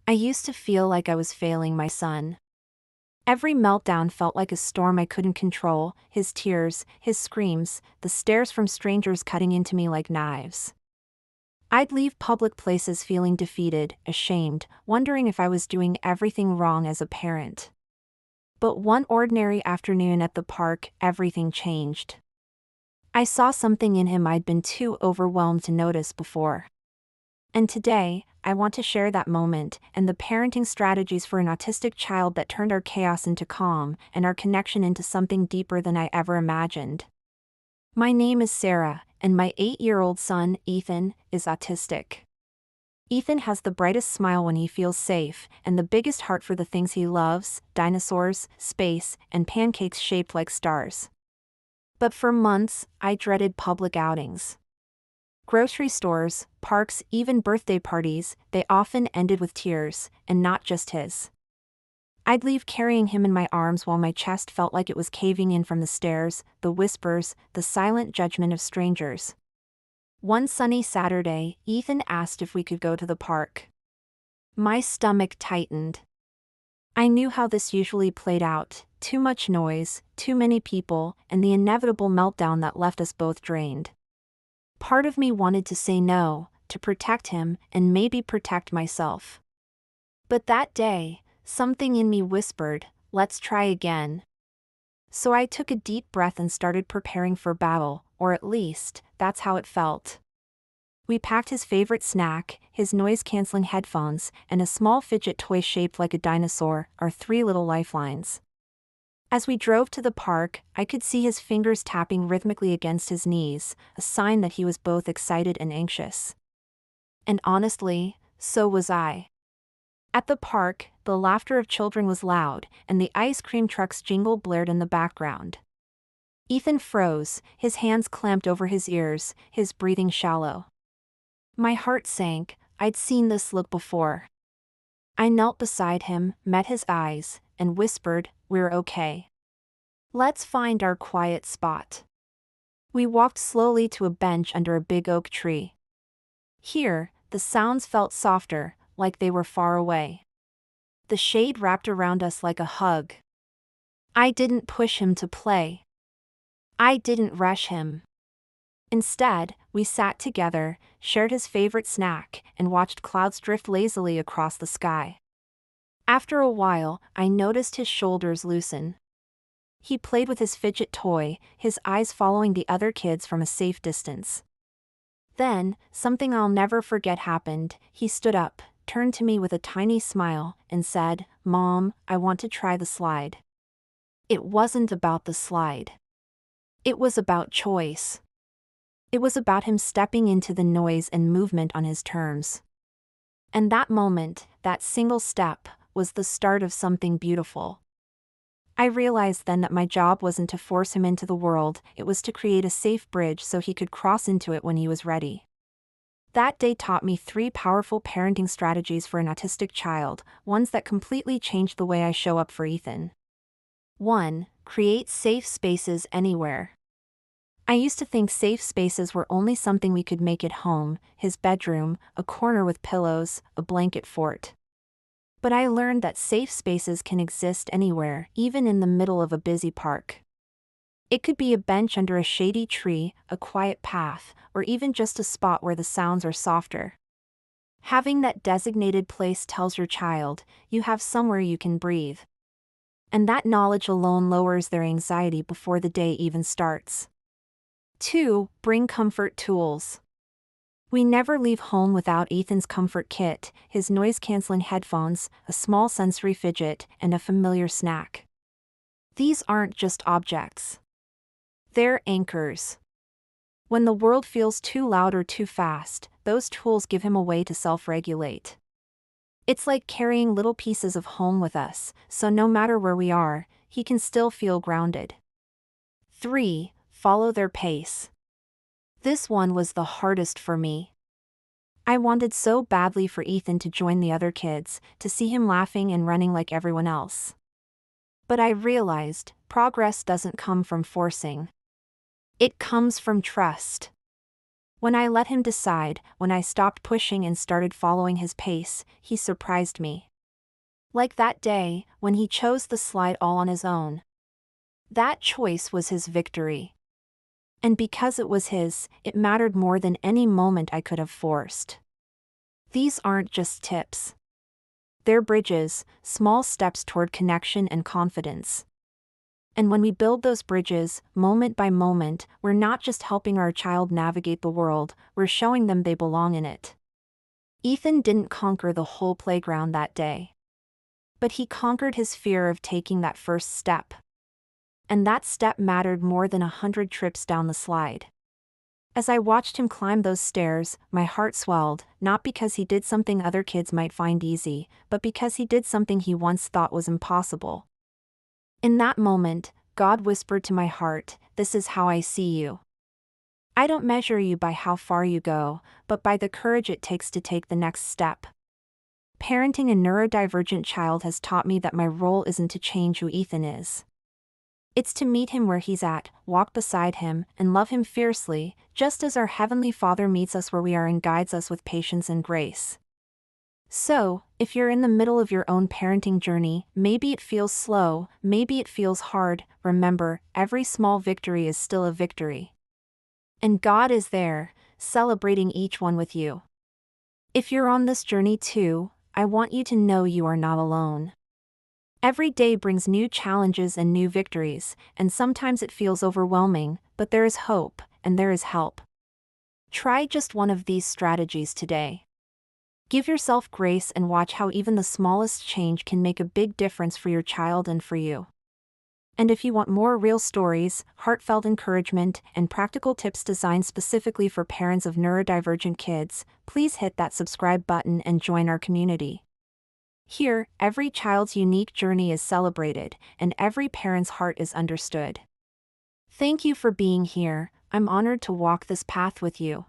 I used to feel like I was failing my son. Every meltdown felt like a storm I couldn't control, his tears, his screams, the stares from strangers cutting into me like knives. I'd leave public places feeling defeated, ashamed, wondering if I was doing everything wrong as a parent. But one ordinary afternoon at the park, everything changed. I saw something in him I'd been too overwhelmed to notice before. And today, I want to share that moment and the parenting strategies for an autistic child that turned our chaos into calm and our connection into something deeper than I ever imagined. My name is Sarah, and my 8-year-old son, Ethan, is autistic. Ethan has the brightest smile when he feels safe, and the biggest heart for the things he loves: dinosaurs, space, and pancakes shaped like stars. But for months, I dreaded public outings. Grocery stores, parks, even birthday parties, they often ended with tears, and not just his. I'd leave carrying him in my arms while my chest felt like it was caving in from the stares, the whispers, the silent judgment of strangers. One sunny Saturday, Ethan asked if we could go to the park. My stomach tightened. I knew how this usually played out: too much noise, too many people, and the inevitable meltdown that left us both drained. Part of me wanted to say no, to protect him, and maybe protect myself. But that day, something in me whispered, "Let's try again." So I took a deep breath and started preparing for battle, or at least, that's how it felt. We packed his favorite snack, his noise-canceling headphones, and a small fidget toy shaped like a dinosaur, our 3 little lifelines. As we drove to the park, I could see his fingers tapping rhythmically against his knees, a sign that he was both excited and anxious. And honestly, so was I. At the park, the laughter of children was loud, and the ice cream truck's jingle blared in the background. Ethan froze, his hands clamped over his ears, his breathing shallow. My heart sank. I'd seen this look before. I knelt beside him, met his eyes, and whispered, "We're okay. Let's find our quiet spot." We walked slowly to a bench under a big oak tree. Here, the sounds felt softer, like they were far away. The shade wrapped around us like a hug. I didn't push him to play. I didn't rush him. Instead, we sat together, shared his favorite snack, and watched clouds drift lazily across the sky. After a while, I noticed his shoulders loosen. He played with his fidget toy, his eyes following the other kids from a safe distance. Then, something I'll never forget happened. He stood up, turned to me with a tiny smile, and said, "Mom, I want to try the slide." It wasn't about the slide. It was about choice. It was about him stepping into the noise and movement on his terms. And that moment, that single step, was the start of something beautiful. I realized then that my job wasn't to force him into the world, it was to create a safe bridge so he could cross into it when he was ready. That day taught me 3 powerful parenting strategies for an autistic child, ones that completely changed the way I show up for Ethan. 1. Create safe spaces anywhere. I used to think safe spaces were only something we could make at home: his bedroom, a corner with pillows, a blanket fort. But I learned that safe spaces can exist anywhere, even in the middle of a busy park. It could be a bench under a shady tree, a quiet path, or even just a spot where the sounds are softer. Having that designated place tells your child, you have somewhere you can breathe. And that knowledge alone lowers their anxiety before the day even starts. 2. Bring comfort tools. We never leave home without Ethan's comfort kit, his noise-canceling headphones, a small sensory fidget, and a familiar snack. These aren't just objects. They're anchors. When the world feels too loud or too fast, those tools give him a way to self-regulate. It's like carrying little pieces of home with us, so no matter where we are, he can still feel grounded. 3. Follow their pace. This one was the hardest for me. I wanted so badly for Ethan to join the other kids, to see him laughing and running like everyone else. But I realized, progress doesn't come from forcing. It comes from trust. When I let him decide, when I stopped pushing and started following his pace, he surprised me. Like that day, when he chose the slide all on his own. That choice was his victory. And because it was his, it mattered more than any moment I could have forced. These aren't just tips. They're bridges, small steps toward connection and confidence. And when we build those bridges, moment by moment, we're not just helping our child navigate the world, we're showing them they belong in it. Ethan didn't conquer the whole playground that day. But he conquered his fear of taking that first step. And that step mattered more than 100 trips down the slide. As I watched him climb those stairs, my heart swelled, not because he did something other kids might find easy, but because he did something he once thought was impossible. In that moment, God whispered to my heart, "This is how I see you. I don't measure you by how far you go, but by the courage it takes to take the next step." Parenting a neurodivergent child has taught me that my role isn't to change who Ethan is. It's to meet him where he's at, walk beside him, and love him fiercely, just as our Heavenly Father meets us where we are and guides us with patience and grace. So, if you're in the middle of your own parenting journey, maybe it feels slow, maybe it feels hard, remember, every small victory is still a victory. And God is there, celebrating each one with you. If you're on this journey too, I want you to know you are not alone. Every day brings new challenges and new victories, and sometimes it feels overwhelming, but there is hope, and there is help. Try just one of these strategies today. Give yourself grace and watch how even the smallest change can make a big difference for your child and for you. And if you want more real stories, heartfelt encouragement, and practical tips designed specifically for parents of neurodivergent kids, please hit that subscribe button and join our community. Here, every child's unique journey is celebrated, and every parent's heart is understood. Thank you for being here. I'm honored to walk this path with you.